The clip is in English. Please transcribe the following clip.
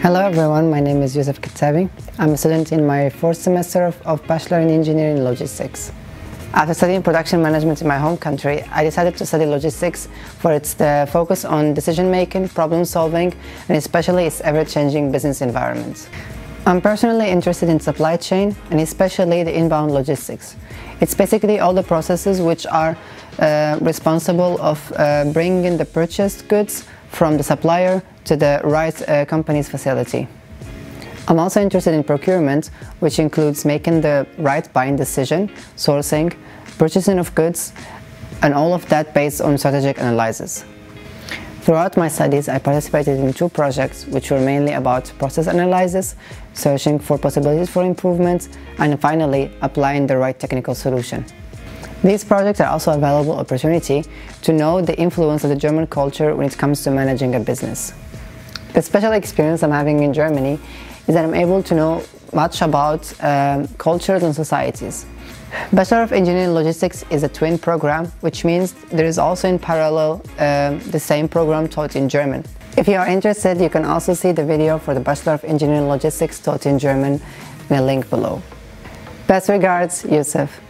Hello everyone, my name is Youssef Kattabi. I'm a student in my fourth semester of Bachelor in Engineering in Logistics. After studying production management in my home country, I decided to study logistics for its focus on decision-making, problem-solving, and especially its ever-changing business environment. I'm personally interested in supply chain, and especially the inbound logistics. It's basically all the processes which are responsible of bringing the purchased goods from the supplier to the right company's facility. I'm also interested in procurement, which includes making the right buying decision, sourcing, purchasing of goods, and all of that based on strategic analysis. Throughout my studies, I participated in 2 projects which were mainly about process analysis, searching for possibilities for improvement, and finally applying the right technical solution. These projects are also a valuable opportunity to know the influence of the German culture when it comes to managing a business. The special experience I'm having in Germany is that I'm able to know much about cultures and societies. Bachelor of Engineering Logistics is a twin program, which means there is also in parallel the same program taught in German. If you are interested, you can also see the video for the Bachelor of Engineering Logistics taught in German in a link below. Best regards, Youssef.